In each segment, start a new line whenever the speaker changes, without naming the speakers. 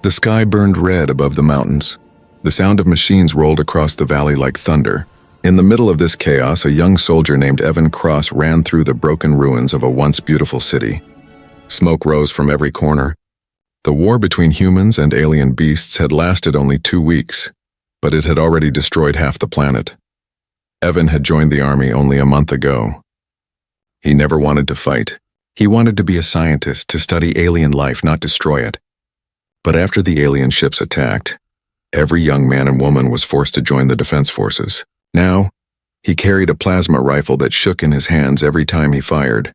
The sky burned red above the mountains. The sound of machines rolled across the valley like thunder. In the middle of this chaos, a young soldier named Evan Cross ran through the broken ruins of a once beautiful city. Smoke rose from every corner. The war between humans and alien beasts had lasted only 2 weeks, but it had already destroyed half the planet. Evan had joined the army only a month ago. He never wanted to fight. He wanted to be a scientist, to study alien life, not destroy it. But after the alien ships attacked, every young man and woman was forced to join the defense forces. Now, he carried a plasma rifle that shook in his hands every time he fired.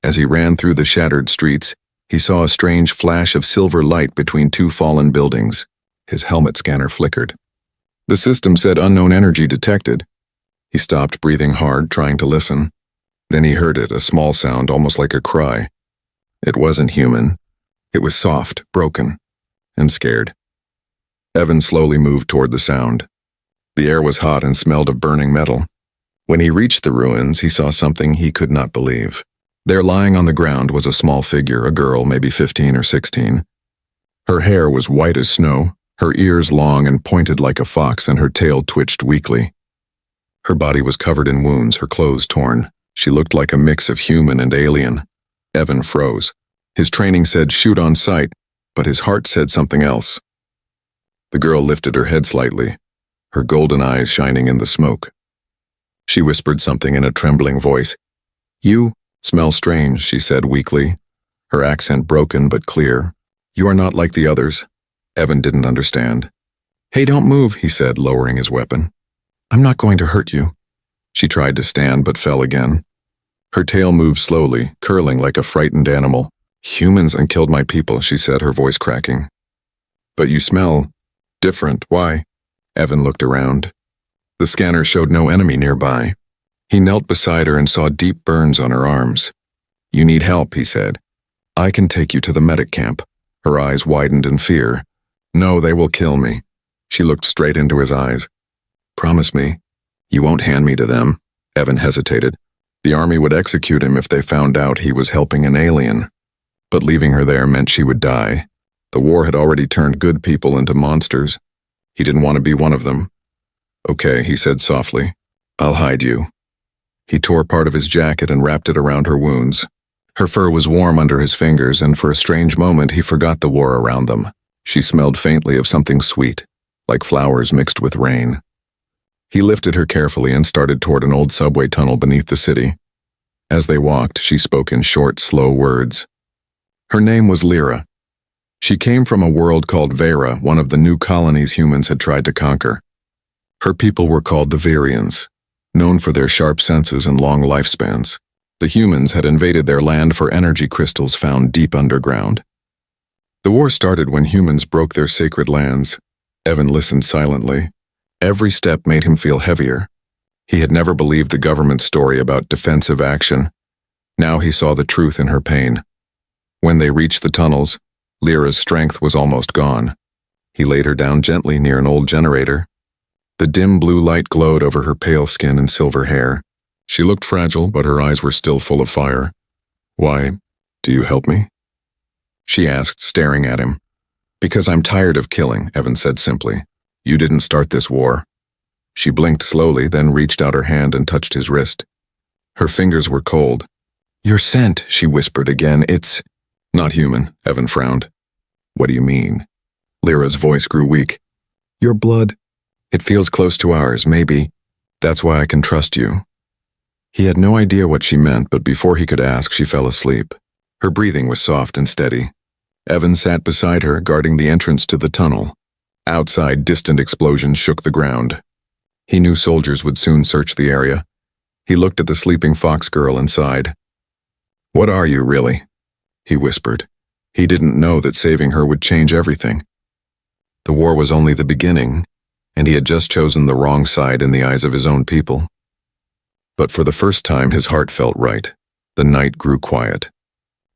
As he ran through the shattered streets, he saw a strange flash of silver light between 2 fallen buildings. His helmet scanner flickered. The system said unknown energy detected. He stopped, breathing hard, trying to listen. Then he heard it, a small sound, almost like a cry. It wasn't human. It was soft, broken, and scared. Evan slowly moved toward the sound. The air was hot and smelled of burning metal. When he reached the ruins, he saw something he could not believe. There, lying on the ground, was a small figure, a girl, maybe 15 or 16. Her hair was white as snow, her ears long and pointed like a fox, and her tail twitched weakly. Her body was covered in wounds, her clothes torn. She looked like a mix of human and alien. Evan froze. His training said shoot on sight, but his heart said something else. The girl lifted her head slightly, her golden eyes shining in the smoke. She whispered something in a trembling voice. "You smell strange," she said weakly, her accent broken but clear. "You are not like the others." Evan didn't understand. "Hey, don't move," he said, lowering his weapon. "I'm not going to hurt you." She tried to stand but fell again. Her tail moved slowly, curling like a frightened animal. "Humans and killed my people," she said, her voice cracking. "But you smell different. Why?" Evan looked around. The scanner showed no enemy nearby. He knelt beside her and saw deep burns on her arms. "You need help," he said. "I can take you to the medic camp." Her eyes widened in fear. "No, they will kill me." She looked straight into his eyes. "Promise me, you won't hand me to them." Evan hesitated. The army would execute him if they found out he was helping an alien. But leaving her there meant she would die. The war had already turned good people into monsters. He didn't want to be one of them. "Okay," he said softly. "I'll hide you." He tore part of his jacket and wrapped it around her wounds. Her fur was warm under his fingers, and for a strange moment he forgot the war around them. She smelled faintly of something sweet, like flowers mixed with rain. He lifted her carefully and started toward an old subway tunnel beneath the city. As they walked, she spoke in short, slow words. Her name was Lira. She came from a world called Vera, one of the new colonies humans had tried to conquer. Her people were called the Verians, known for their sharp senses and long lifespans. The humans had invaded their land for energy crystals found deep underground. The war started when humans broke their sacred lands. Evan listened silently. Every step made him feel heavier. He had never believed the government's story about defensive action. Now he saw the truth in her pain. When they reached the tunnels, Lira's strength was almost gone. He laid her down gently near an old generator. The dim blue light glowed over her pale skin and silver hair. She looked fragile, but her eyes were still full of fire. "Why, do you help me?" she asked, staring at him. "Because I'm tired of killing," Evan said simply. "You didn't start this war." She blinked slowly, then reached out her hand and touched his wrist. Her fingers were cold. "Your scent," she whispered again. "It's not human," Evan frowned. "What do you mean?" Lira's voice grew weak. "Your blood. It feels close to ours, maybe. That's why I can trust you." He had no idea what she meant, but before he could ask, she fell asleep. Her breathing was soft and steady. Evan sat beside her, guarding the entrance to the tunnel. Outside, distant explosions shook the ground. He knew soldiers would soon search the area. He looked at the sleeping fox girl and sighed. "What are you, really?" he whispered. He didn't know that saving her would change everything. The war was only the beginning, and he had just chosen the wrong side in the eyes of his own people. But for the first time, his heart felt right. The night grew quiet.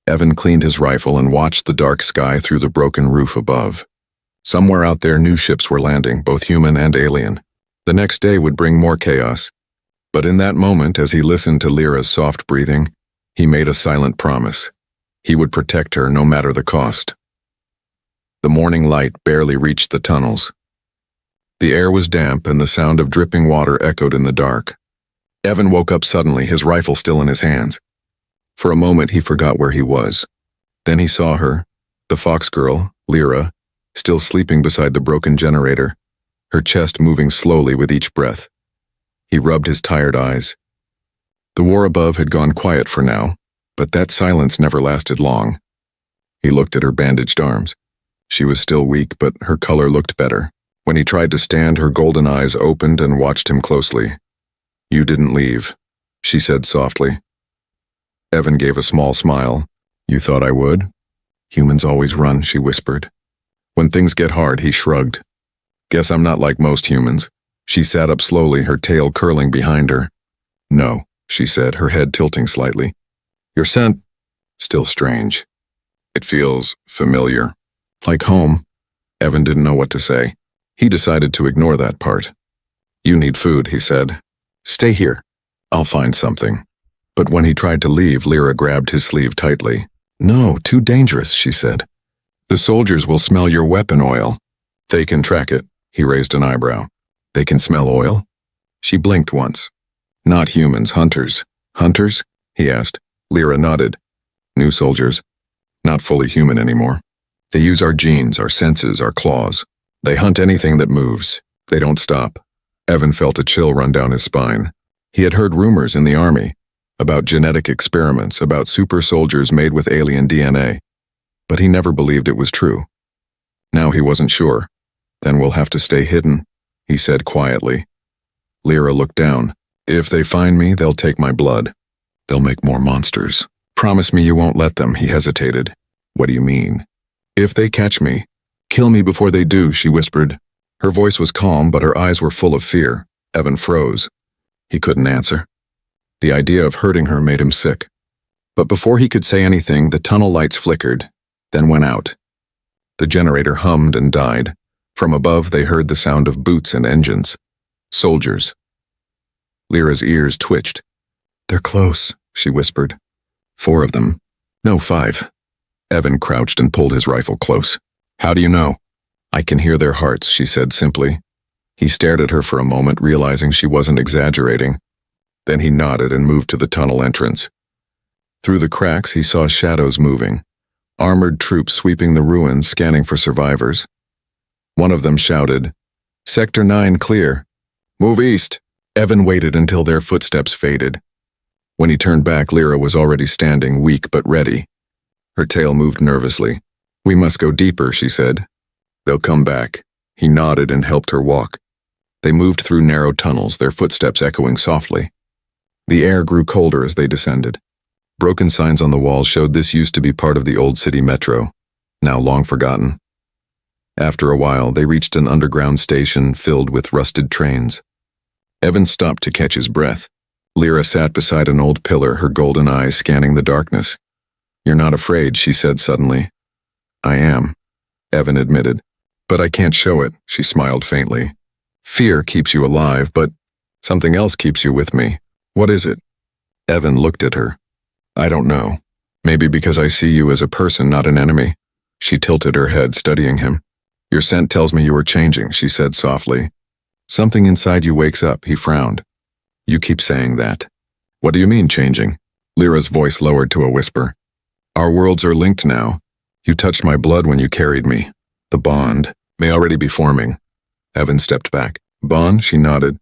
Evan cleaned his rifle and watched the dark sky through the broken roof above. Somewhere out there, new ships were landing, both human and alien. The next day would bring more chaos. But in that moment, as he listened to Lira's soft breathing, he made a silent promise. He would protect her no matter the cost. The morning light barely reached the tunnels. The air was damp and the sound of dripping water echoed in the dark. Evan woke up suddenly, his rifle still in his hands. For a moment he forgot where he was. Then he saw her, the fox girl, Lira, still sleeping beside the broken generator, her chest moving slowly with each breath. He rubbed his tired eyes. The war above had gone quiet for now, but that silence never lasted long. He looked at her bandaged arms. She was still weak, but her color looked better. When he tried to stand, her golden eyes opened and watched him closely. "You didn't leave," she said softly. Evan gave a small smile. "You thought I would?" "Humans always run," she whispered. When things get hard, he shrugged. "Guess I'm not like most humans." She sat up slowly, her tail curling behind her. "No," she said, her head tilting slightly. "Your scent, still strange. It feels familiar. Like home." Evan didn't know what to say. He decided to ignore that part. "You need food," he said. "Stay here. I'll find something." But when he tried to leave, Lira grabbed his sleeve tightly. "No, too dangerous," she said. "The soldiers will smell your weapon oil." "They can track it." He raised an eyebrow. "They can smell oil?" She blinked once. "Not humans, hunters." "Hunters?" he asked. Lira nodded. "New soldiers. Not fully human anymore. They use our genes, our senses, our claws. They hunt anything that moves. They don't stop." Evan felt a chill run down his spine. He had heard rumors in the army about genetic experiments, about super soldiers made with alien DNA, but he never believed it was true. Now he wasn't sure. "Then we'll have to stay hidden," he said quietly. Lira looked down. "If they find me, they'll take my blood. They'll make more monsters. Promise me you won't let them," he hesitated. "What do you mean?" "If they catch me, kill me before they do," she whispered. Her voice was calm, but her eyes were full of fear. Evan froze. He couldn't answer. The idea of hurting her made him sick. But before he could say anything, the tunnel lights flickered, then went out. The generator hummed and died. From above, they heard the sound of boots and engines. Soldiers. Lyra's ears twitched. "They're close," she whispered. "4 of them. No, 5. Evan crouched and pulled his rifle close. "How do you know?" "I can hear their hearts," she said simply. He stared at her for a moment, realizing she wasn't exaggerating. Then he nodded and moved to the tunnel entrance. Through the cracks, he saw shadows moving. Armored troops sweeping the ruins, scanning for survivors. One of them shouted, "Sector 9 clear. Move east." Evan waited until their footsteps faded. When he turned back, Lira was already standing, weak but ready. Her tail moved nervously. "We must go deeper," she said. "They'll come back." He nodded and helped her walk. They moved through narrow tunnels, their footsteps echoing softly. The air grew colder as they descended. Broken signs on the walls showed this used to be part of the old city metro, now long forgotten. After a while, they reached an underground station filled with rusted trains. Evan stopped to catch his breath. Lira sat beside an old pillar, her golden eyes scanning the darkness. "You're not afraid," she said suddenly. "I am," Evan admitted. "But I can't show it," she smiled faintly. "Fear keeps you alive, but something else keeps you with me. What is it?" Evan looked at her. "I don't know. Maybe because I see you as a person, not an enemy." She tilted her head, studying him. "Your scent tells me you are changing," she said softly. "Something inside you wakes up," he frowned. "You keep saying that." "What do you mean, changing?" Lyra's voice lowered to a whisper. "Our worlds are linked now. You touched my blood when you carried me. The bond may already be forming." Evan stepped back. "Bond?" She nodded.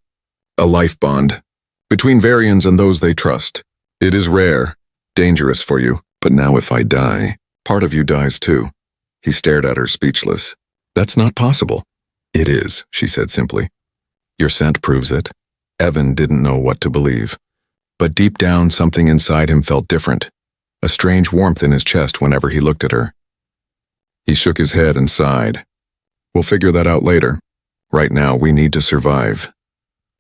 "A life bond. Between Varians and those they trust. It is rare, dangerous for you, but now if I die, part of you dies too." He stared at her, speechless. "That's not possible." "It is," she said simply. "Your scent proves it." Evan didn't know what to believe. But deep down, something inside him felt different. A strange warmth in his chest whenever he looked at her. He shook his head and sighed. "We'll figure that out later. Right now, we need to survive."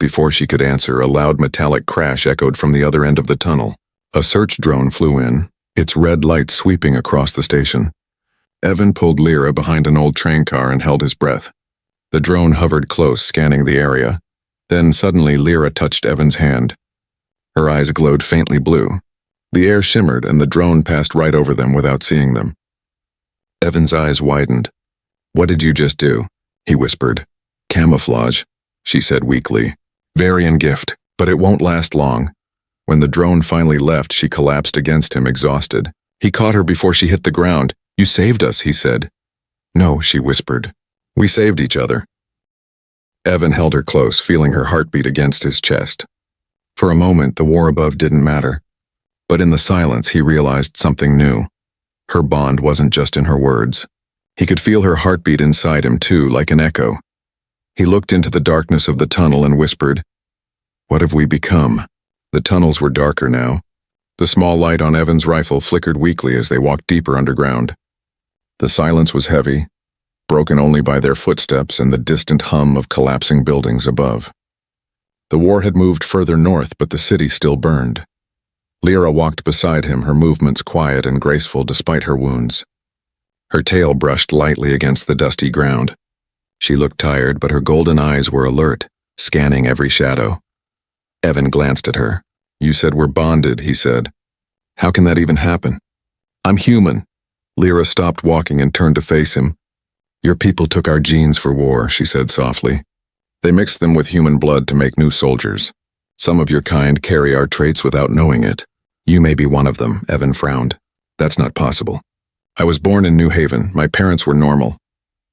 Before she could answer, a loud metallic crash echoed from the other end of the tunnel. A search drone flew in, its red light sweeping across the station. Evan pulled Lira behind an old train car and held his breath. The drone hovered close, scanning the area. Then suddenly Lira touched Evan's hand. Her eyes glowed faintly blue. The air shimmered and the drone passed right over them without seeing them. Evan's eyes widened. What did you just do? He whispered. Camouflage, she said weakly. Varian gift, but it won't last long. When the drone finally left, she collapsed against him, exhausted. He caught her before she hit the ground. You saved us, he said. No, she whispered. We saved each other. Evan held her close, feeling her heartbeat against his chest. For a moment, the war above didn't matter. But in the silence, he realized something new. Her bond wasn't just in her words. He could feel her heartbeat inside him too, like an echo. He looked into the darkness of the tunnel and whispered, What have we become? The tunnels were darker now. The small light on Evan's rifle flickered weakly as they walked deeper underground. The silence was heavy, broken only by their footsteps and the distant hum of collapsing buildings above. The war had moved further north, but the city still burned. Lira walked beside him, her movements quiet and graceful despite her wounds. Her tail brushed lightly against the dusty ground. She looked tired, but her golden eyes were alert, scanning every shadow. Evan glanced at her. You said we're bonded, he said. How can that even happen? I'm human. Lira stopped walking and turned to face him. Your people took our genes for war, she said softly. They mixed them with human blood to make new soldiers. Some of your kind carry our traits without knowing it. You may be one of them, Evan frowned. That's not possible. I was born in New Haven. My parents were normal.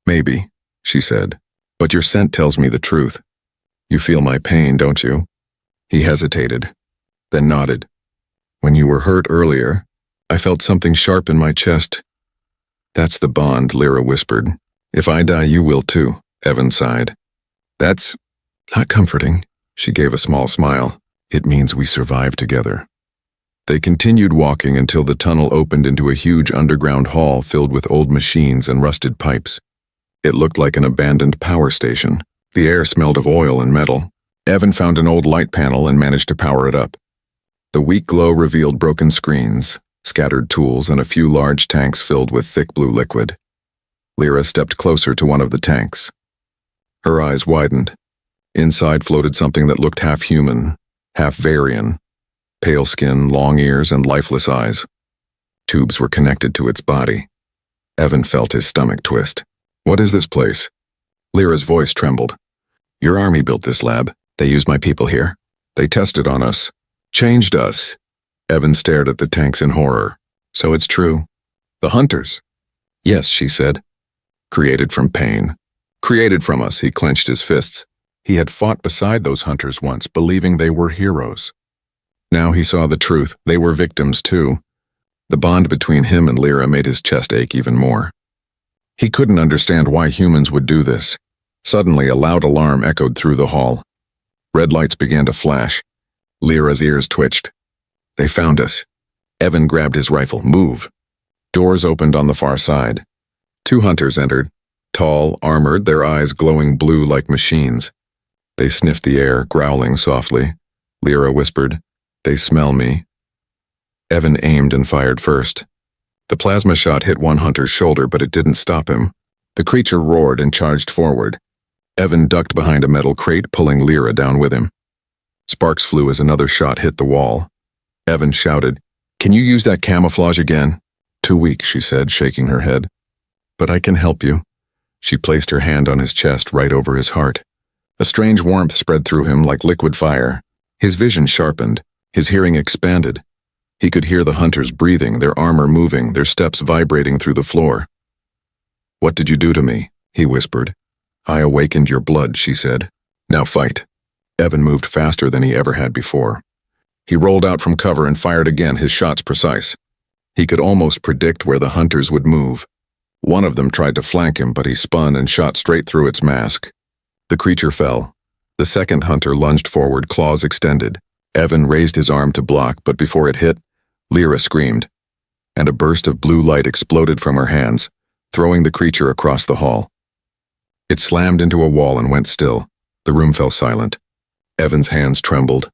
Maybe, she said. But your scent tells me the truth. You feel my pain, don't you? He hesitated, then nodded. When you were hurt earlier, I felt something sharp in my chest. That's the bond, Lira whispered. If I die, you will too, Evan sighed. That's not comforting, she gave a small smile. It means we survived together. They continued walking until the tunnel opened into a huge underground hall filled with old machines and rusted pipes. It looked like an abandoned power station. The air smelled of oil and metal. Evan found an old light panel and managed to power it up. The weak glow revealed broken screens, scattered tools, and a few large tanks filled with thick blue liquid. Lira stepped closer to one of the tanks. Her eyes widened. Inside floated something that looked half human, half Varian. Pale skin, long ears, and lifeless eyes. Tubes were connected to its body. Evan felt his stomach twist. What is this place? Lira's voice trembled. Your army built this lab. They used my people here. They tested on us. Changed us. Evan stared at the tanks in horror. So it's true. The hunters. Yes, she said. Created from pain. Created from us, he clenched his fists. He had fought beside those hunters once, believing they were heroes. Now he saw the truth. They were victims too. The bond between him and Lira made his chest ache even more. He couldn't understand why humans would do this. Suddenly, a loud alarm echoed through the hall. Red lights began to flash. Lira's ears twitched. They found us. Evan grabbed his rifle. Move. Doors opened on the far side. 2 hunters entered. Tall, armored, their eyes glowing blue like machines. They sniffed the air, growling softly. Lira whispered, They smell me. Evan aimed and fired first. The plasma shot hit one hunter's shoulder, but it didn't stop him. The creature roared and charged forward. Evan ducked behind a metal crate, pulling Lira down with him. Sparks flew as another shot hit the wall. Evan shouted, Can you use that camouflage again? Too weak, she said, shaking her head. But I can help you. She placed her hand on his chest right over his heart. A strange warmth spread through him like liquid fire. His vision sharpened. His hearing expanded. He could hear the hunters breathing, their armor moving, their steps vibrating through the floor. What did you do to me? He whispered. I awakened your blood, she said. Now fight. Evan moved faster than he ever had before. He rolled out from cover and fired again, his shots precise. He could almost predict where the hunters would move. One of them tried to flank him, but he spun and shot straight through its mask. The creature fell. The second hunter lunged forward, claws extended. Evan raised his arm to block, but before it hit, Lira screamed, and a burst of blue light exploded from her hands, throwing the creature across the hall. It slammed into a wall and went still. The room fell silent. Evan's hands trembled.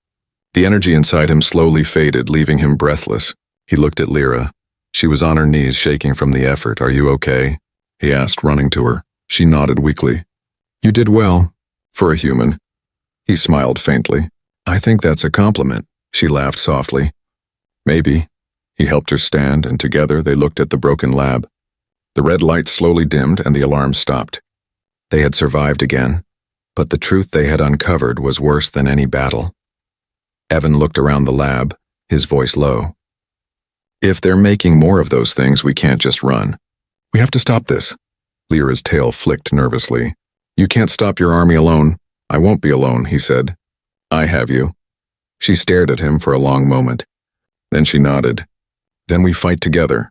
The energy inside him slowly faded, leaving him breathless. He looked at Lira. She was on her knees, shaking from the effort. Are you okay? He asked, running to her. She nodded weakly. You did well, for a human. He smiled faintly. I think that's a compliment. She laughed softly. Maybe. He helped her stand, and together they looked at the broken lab. The red light slowly dimmed and the alarm stopped. They had survived again, but the truth they had uncovered was worse than any battle. Evan looked around the lab, his voice low. If they're making more of those things, we can't just run. We have to stop this. Lira's tail flicked nervously. You can't stop your army alone. I won't be alone, he said. I have you. She stared at him for a long moment. Then she nodded. Then we fight together.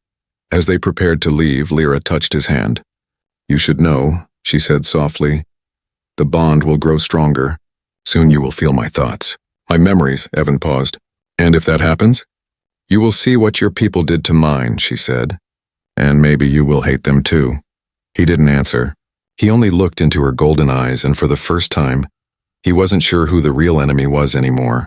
As they prepared to leave, Lira touched his hand. You should know, she said softly. The bond will grow stronger. Soon you will feel my thoughts. My memories, Evan paused. And if that happens? You will see what your people did to mine, she said. And maybe you will hate them too. He didn't answer. He only looked into her golden eyes, and for the first time, he wasn't sure who the real enemy was anymore.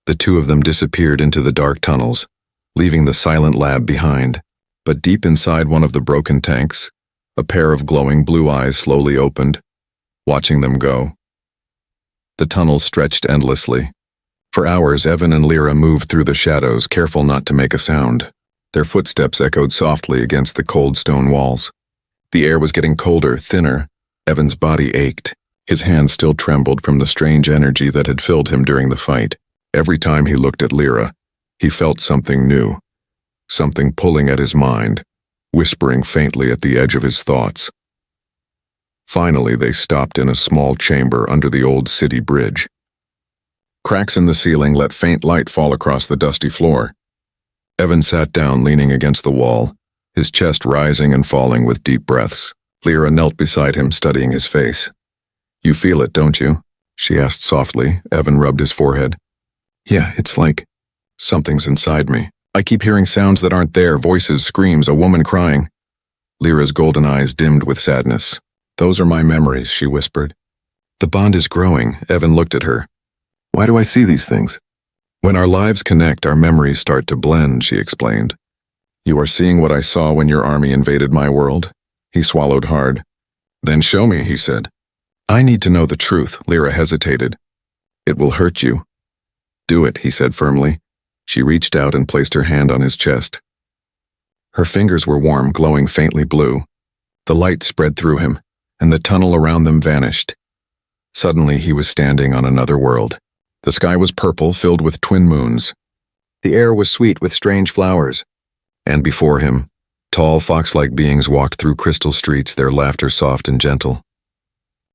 The two of them disappeared into the dark tunnels, leaving the silent lab behind. But deep inside one of the broken tanks, a pair of glowing blue eyes slowly opened, watching them go. The tunnel stretched endlessly. For hours, Evan and Lira moved through the shadows, careful not to make a sound. Their footsteps echoed softly against the cold stone walls. The air was getting colder, thinner. Evan's body ached. His hands still trembled from the strange energy that had filled him during the fight. Every time he looked at Lira, he felt something new, something pulling at his mind, whispering faintly at the edge of his thoughts. Finally, they stopped in a small chamber under the old city bridge. Cracks in the ceiling let faint light fall across the dusty floor. Evan sat down, leaning against the wall, his chest rising and falling with deep breaths. Lira knelt beside him, studying his face. You feel it, don't you? She asked softly. Evan rubbed his forehead. Yeah, it's like something's inside me. I keep hearing sounds that aren't there, voices, screams, a woman crying. Lira's golden eyes dimmed with sadness. Those are my memories, she whispered. The bond is growing. Evan looked at her. Why do I see these things? When our lives connect, our memories start to blend, she explained. You are seeing what I saw when your army invaded my world. He swallowed hard. Then show me, he said. I need to know the truth. Lira hesitated. It will hurt you. Do it, he said firmly. She reached out and placed her hand on his chest. Her fingers were warm, glowing faintly blue. The light spread through him, and the tunnel around them vanished. Suddenly he was standing on another world. The sky was purple, filled with twin moons. The air was sweet with strange flowers. And before him, tall fox-like beings walked through crystal streets, their laughter soft and gentle.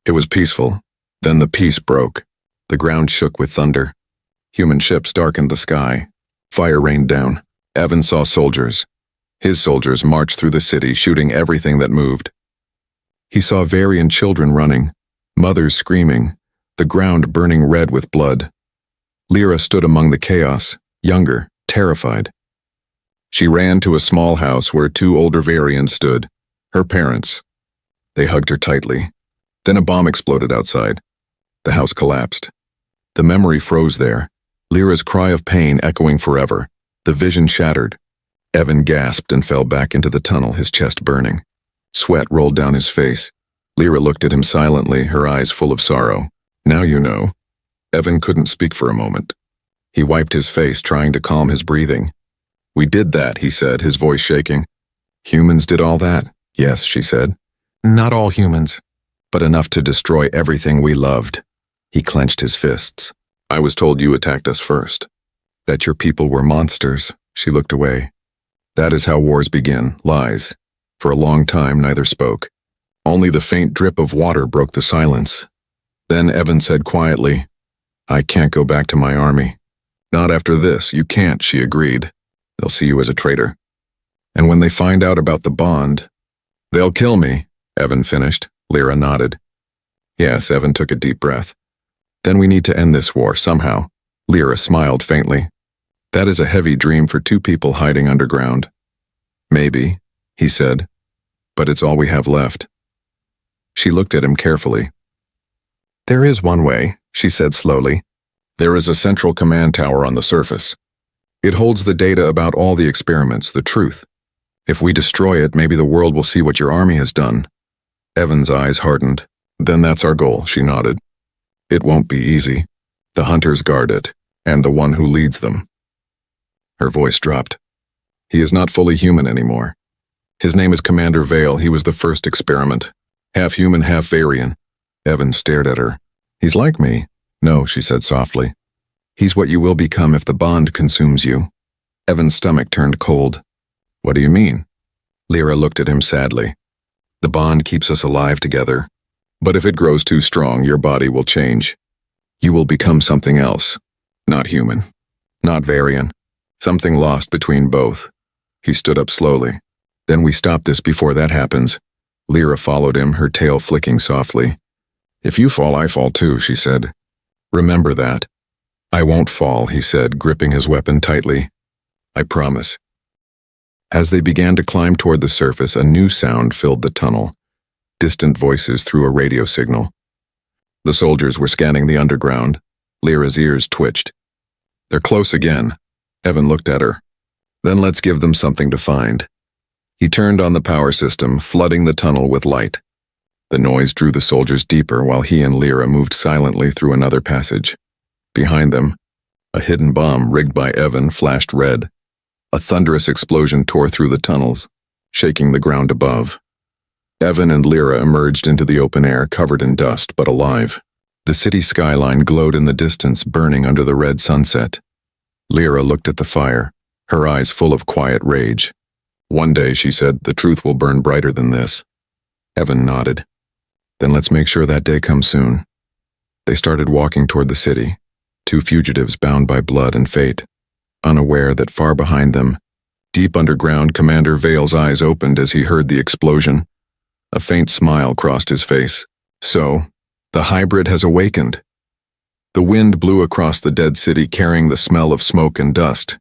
It was peaceful. Then the peace broke. The ground shook with thunder. Human ships darkened the sky. Fire rained down. Evan saw soldiers. His soldiers marched through the city, shooting everything that moved. He saw Varian children running, mothers screaming, the ground burning red with blood. Lira stood among the chaos, younger, terrified. She ran to a small house where two older Varians stood, her parents. They hugged her tightly. Then a bomb exploded outside. The house collapsed. The memory froze there, Lira's cry of pain echoing forever. The vision shattered. Evan gasped and fell back into the tunnel, his chest burning. Sweat rolled down his face. Lira looked at him silently, her eyes full of sorrow. Now you know. Evan couldn't speak for a moment. He wiped his face, trying to calm his breathing. We did that, he said, his voice shaking. Humans did all that? Yes, she said. Not all humans, but enough to destroy everything we loved. He clenched his fists. I was told you attacked us first. That your people were monsters. She looked away. That is how wars begin, lies. For a long time, neither spoke. Only the faint drip of water broke the silence. Then Evan said quietly, I can't go back to my army. Not after this, you can't, she agreed. They'll see you as a traitor. And when they find out about the bond, they'll kill me, Evan finished. Lira nodded. Yes, Evan took a deep breath. Then we need to end this war, somehow. Lira smiled faintly. That is a heavy dream for two people hiding underground. Maybe, he said, but it's all we have left. She looked at him carefully. There is one way, she said slowly. There is a central command tower on the surface. It holds the data about all the experiments, the truth. If we destroy it, maybe the world will see what your army has done. Evan's eyes hardened. Then that's our goal, she nodded. It won't be easy. The hunters guard it, and the one who leads them. Her voice dropped. He is not fully human anymore. His name is Commander Vale. He was the first experiment. Half human, half Varian. Evan stared at her. He's like me. No, she said softly. He's what you will become if the bond consumes you. Evan's stomach turned cold. What do you mean? Lira looked at him sadly. The bond keeps us alive together. But if it grows too strong, your body will change. You will become something else. Not human. Not Varian. Something lost between both. He stood up slowly. Then we stop this before that happens. Lira followed him, her tail flicking softly. If you fall, I fall too, she said. Remember that. I won't fall, he said, gripping his weapon tightly. I promise. As they began to climb toward the surface, a new sound filled the tunnel. Distant voices through a radio signal. The soldiers were scanning the underground. Lira's ears twitched. They're close again. Evan looked at her. Then let's give them something to find. He turned on the power system, flooding the tunnel with light. The noise drew the soldiers deeper while he and Lira moved silently through another passage. Behind them, a hidden bomb rigged by Evan flashed red. A thunderous explosion tore through the tunnels, shaking the ground above. Evan and Lira emerged into the open air, covered in dust but alive. The city skyline glowed in the distance, burning under the red sunset. Lira looked at the fire, her eyes full of quiet rage. One day, she said, the truth will burn brighter than this. Evan nodded. Then let's make sure that day comes soon. They started walking toward the city, two fugitives bound by blood and fate, unaware that far behind them, deep underground, Commander Vale's eyes opened as he heard the explosion. A faint smile crossed his face. So, the hybrid has awakened. The wind blew across the dead city, carrying the smell of smoke and dust.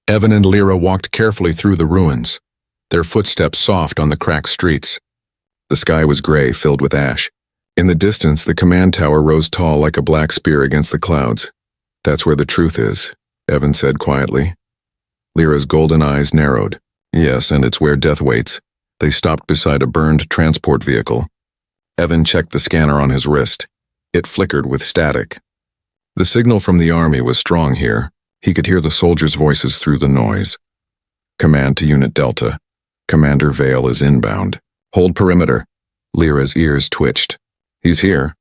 Evan and Lira walked carefully through the ruins, their footsteps soft on the cracked streets. The sky was gray, filled with ash. In the distance, the command tower rose tall like a black spear against the clouds. That's where the truth is, Evan said quietly. Lira's golden eyes narrowed. Yes, and it's where death waits. They stopped beside a burned transport vehicle. Evan checked the scanner on his wrist. It flickered with static. The signal from the army was strong here. He could hear the soldiers' voices through the noise. Command to Unit Delta. Commander Vale is inbound. Hold perimeter. Lira's ears twitched. He's here.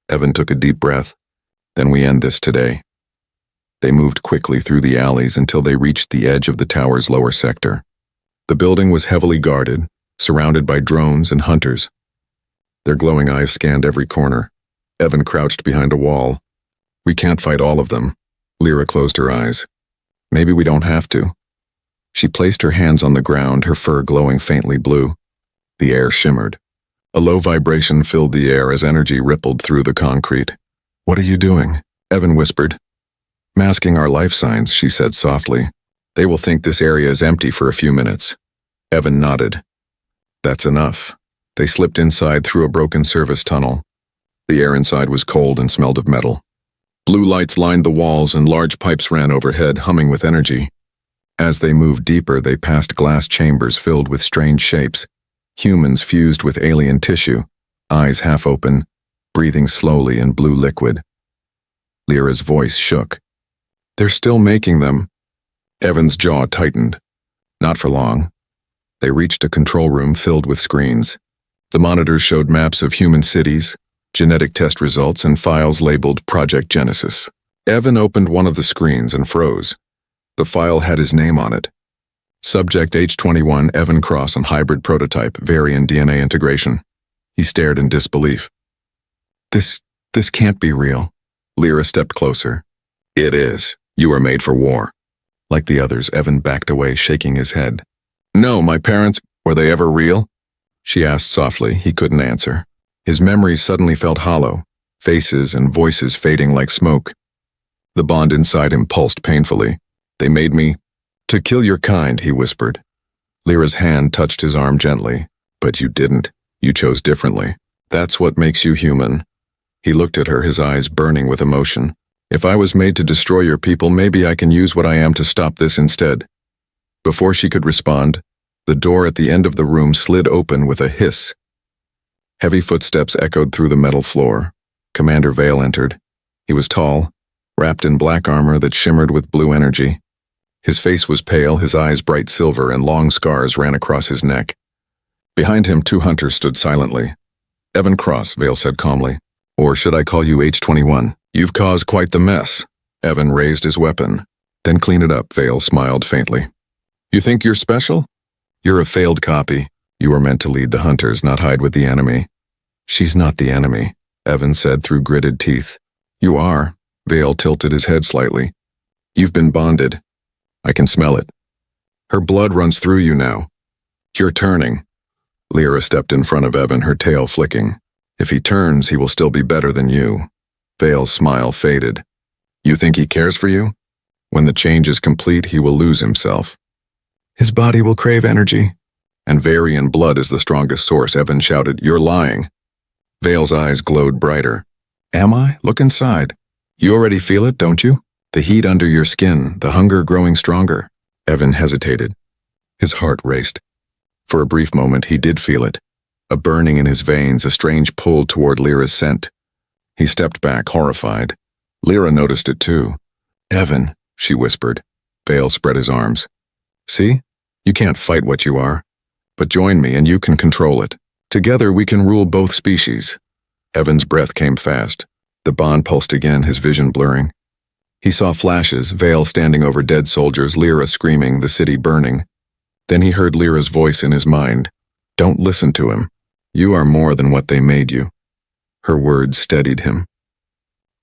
Evan took a deep breath. Then we end this today. They moved quickly through the alleys until they reached the edge of the tower's lower sector. The building was heavily guarded, surrounded by drones and hunters. Their glowing eyes scanned every corner. Evan crouched behind a wall. We can't fight all of them. Lira closed her eyes. Maybe we don't have to. She placed her hands on the ground, her fur glowing faintly blue. The air shimmered. A low vibration filled the air as energy rippled through the concrete. What are you doing? Evan whispered. Masking our life signs, she said softly. They will think this area is empty for a few minutes. Evan nodded. That's enough. They slipped inside through a broken service tunnel. The air inside was cold and smelled of metal. Blue lights lined the walls and large pipes ran overhead, humming with energy. As they moved deeper, they passed glass chambers filled with strange shapes. Humans fused with alien tissue, eyes half open, breathing slowly in blue liquid. Lira's voice shook. They're still making them. Evan's jaw tightened. Not for long. They reached a control room filled with screens. The monitors showed maps of human cities, genetic test results, and files labeled Project Genesis. Evan opened one of the screens and froze. The file had his name on it. Subject H21 Evan Cross on hybrid prototype, Varian DNA integration. He stared in disbelief. This can't be real. Lira stepped closer. It is. You are made for war. Like the others, Evan backed away, shaking his head. No, my parents, were they ever real? She asked softly. He couldn't answer. His memories suddenly felt hollow, faces and voices fading like smoke. The bond inside him pulsed painfully. They made me to kill your kind, he whispered. Lira's hand touched his arm gently. But you didn't. You chose differently. That's what makes you human. He looked at her, his eyes burning with emotion. If I was made to destroy your people, maybe I can use what I am to stop this instead. Before she could respond, the door at the end of the room slid open with a hiss. Heavy footsteps echoed through the metal floor. Commander Vale entered. He was tall, wrapped in black armor that shimmered with blue energy. His face was pale, his eyes bright silver, and long scars ran across his neck. Behind him, two hunters stood silently. Evan Cross, Vale said calmly. Or should I call you H-21? You've caused quite the mess. Evan raised his weapon. Then clean it up, Vale smiled faintly. You think you're special? You're a failed copy. You were meant to lead the hunters, not hide with the enemy. She's not the enemy, Evan said through gritted teeth. You are. Vale tilted his head slightly. You've been bonded. I can smell it. Her blood runs through you now. You're turning. Lira stepped in front of Evan, her tail flicking. If he turns, he will still be better than you. Vale's smile faded. You think he cares for you? When the change is complete, he will lose himself. His body will crave energy. And Varian blood is the strongest source, Evan shouted. You're lying. Vale's eyes glowed brighter. Am I? Look inside. You already feel it, don't you? The heat under your skin, the hunger growing stronger. Evan hesitated. His heart raced. For a brief moment, he did feel it. A burning in his veins, a strange pull toward Lyra's scent. He stepped back, horrified. Lira noticed it too. Evan, she whispered. Vale spread his arms. See? You can't fight what you are. But join me and you can control it. Together we can rule both species. Evan's breath came fast. The bond pulsed again, his vision blurring. He saw flashes, Vale standing over dead soldiers, Lira screaming, the city burning. Then he heard Lyra's voice in his mind. Don't listen to him. You are more than what they made you. Her words steadied him.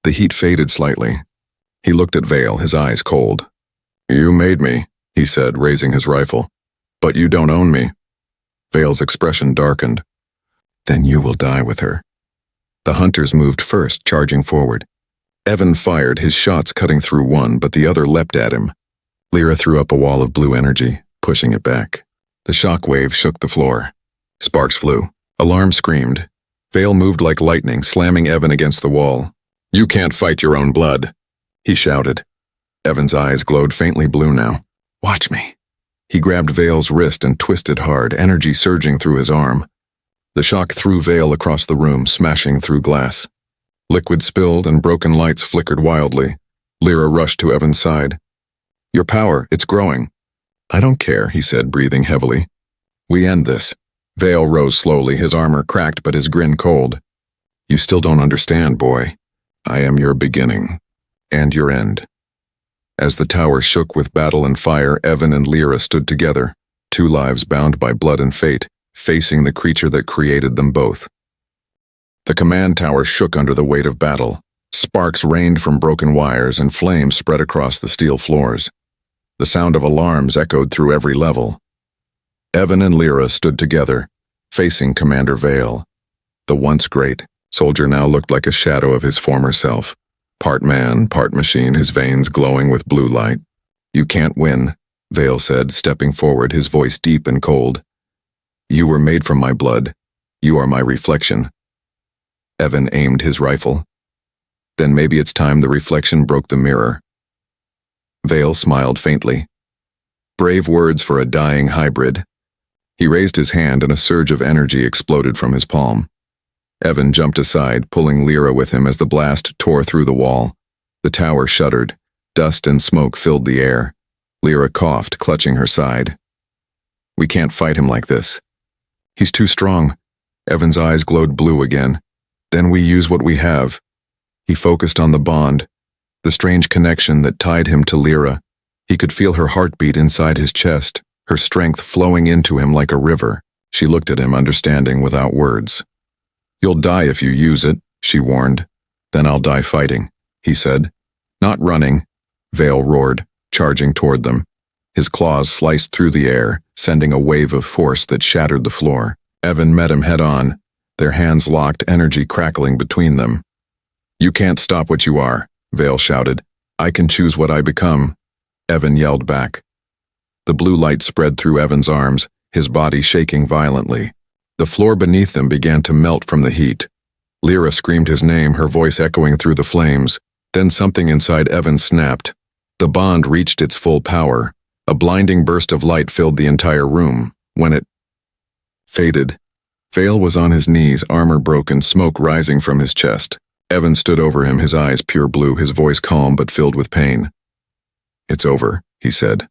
The heat faded slightly. He looked at Vale, his eyes cold. You made me, he said, raising his rifle. But you don't own me. Vale's expression darkened. Then you will die with her. The hunters moved first, charging forward. Evan fired, his shots cutting through one, but the other leapt at him. Lira threw up a wall of blue energy, pushing it back. The shock wave shook the floor. Sparks flew. Alarm screamed. Vale moved like lightning, slamming Evan against the wall. You can't fight your own blood, he shouted. Evan's eyes glowed faintly blue now. Watch me. He grabbed Vale's wrist and twisted hard, energy surging through his arm. The shock threw Vale across the room, smashing through glass. Liquid spilled and broken lights flickered wildly. Lira rushed to Evan's side. Your power, it's growing. I don't care, he said, breathing heavily. We end this. Vale rose slowly, his armor cracked but his grin cold. You still don't understand, boy. I am your beginning. And your end. As the tower shook with battle and fire, Evan and Lira stood together, two lives bound by blood and fate, facing the creature that created them both. The command tower shook under the weight of battle. Sparks rained from broken wires and flames spread across the steel floors. The sound of alarms echoed through every level. Evan and Lira stood together, facing Commander Vale. The once great soldier now looked like a shadow of his former self. Part man, part machine, his veins glowing with blue light. You can't win, Vale said, stepping forward, his voice deep and cold. You were made from my blood. You are my reflection. Evan aimed his rifle. Then maybe it's time the reflection broke the mirror. Vale smiled faintly. Brave words for a dying hybrid. He raised his hand and a surge of energy exploded from his palm. Evan jumped aside, pulling Lira with him as the blast tore through the wall. The tower shuddered. Dust and smoke filled the air. Lira coughed, clutching her side. We can't fight him like this. He's too strong. Evan's eyes glowed blue again. Then we use what we have. He focused on the bond, the strange connection that tied him to Lira. He could feel her heartbeat inside his chest, her strength flowing into him like a river. She looked at him, understanding without words. You'll die if you use it, she warned. Then I'll die fighting, he said. Not running, Vale roared, charging toward them. His claws sliced through the air, sending a wave of force that shattered the floor. Evan met him head on, their hands locked, energy crackling between them. You can't stop what you are, Vale shouted. I can choose what I become. Evan yelled back. The blue light spread through Evan's arms, his body shaking violently. The floor beneath them began to melt from the heat. Lira screamed his name, her voice echoing through the flames. Then something inside Evan snapped. The bond reached its full power. A blinding burst of light filled the entire room. When it faded, Vale was on his knees, armor broken, smoke rising from his chest. Evan stood over him, his eyes pure blue, his voice calm but filled with pain. It's over, he said.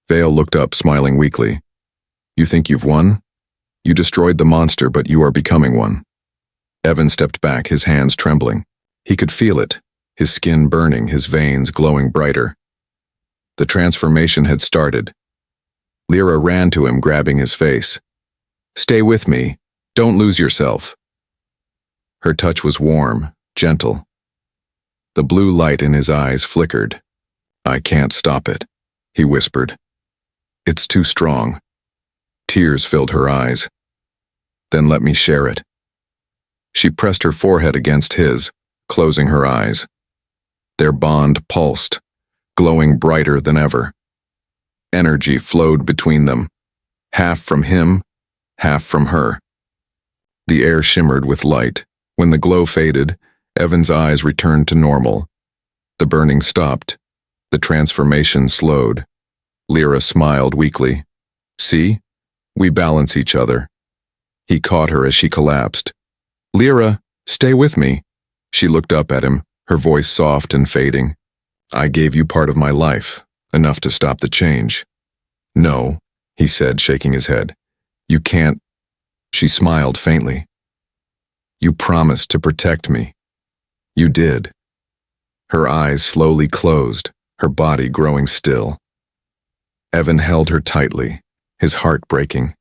Vale looked up, smiling weakly. You think you've won? You destroyed the monster, but you are becoming one. Evan stepped back, his hands trembling. He could feel it, his skin burning, his veins glowing brighter. The transformation had started. Lira ran to him, grabbing his face. "Stay with me. Don't lose yourself." Her touch was warm, gentle. The blue light in his eyes flickered. "I can't stop it," he whispered. "It's too strong." Tears filled her eyes. "Then let me share it." She pressed her forehead against his, closing her eyes. Their bond pulsed, glowing brighter than ever. Energy flowed between them, half from him, half from her. The air shimmered with light. When the glow faded, Evan's eyes returned to normal. The burning stopped. The transformation slowed. Lira smiled weakly. "See? We balance each other." He caught her as she collapsed. "Lira, stay with me." She looked up at him, her voice soft and fading. "I gave you part of my life, enough to stop the change." "No," he said, shaking his head. "You can't." She smiled faintly. "You promised to protect me." "You did." Her eyes slowly closed, her body growing still. Evan held her tightly, his heart breaking.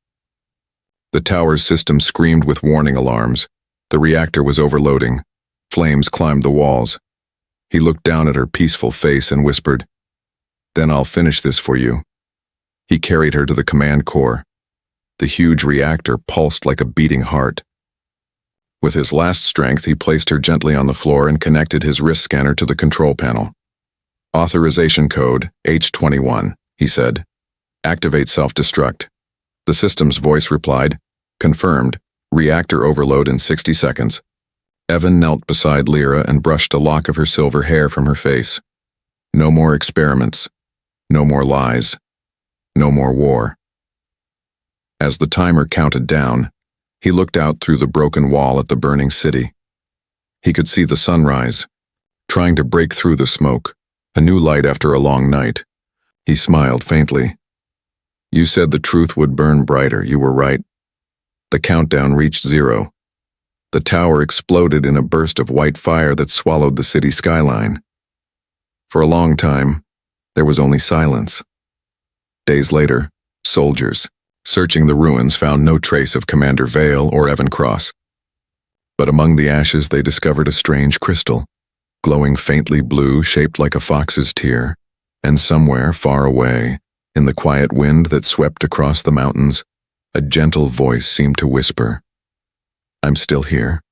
The tower's system screamed with warning alarms. The reactor was overloading. Flames climbed the walls. He looked down at her peaceful face and whispered, "Then I'll finish this for you." He carried her to the command core. The huge reactor pulsed like a beating heart. With his last strength, he placed her gently on the floor and connected his wrist scanner to the control panel. "Authorization code H21, he said. "Activate self-destruct." The system's voice replied, "Confirmed. Reactor overload in 60 seconds. Evan knelt beside Lira and brushed a lock of her silver hair from her face. No more experiments. No more lies. No more war. As the timer counted down, he looked out through the broken wall at the burning city. He could see the sunrise, trying to break through the smoke, a new light after a long night. He smiled faintly. "You said the truth would burn brighter. You were right." The countdown reached 0. The tower exploded in a burst of white fire that swallowed the city skyline. For a long time, there was only silence. Days later, soldiers, searching the ruins, found no trace of Commander Vale or Evan Cross. But among the ashes they discovered a strange crystal, glowing faintly blue, shaped like a fox's tear, and somewhere far away, in the quiet wind that swept across the mountains, a gentle voice seemed to whisper, "I'm still here."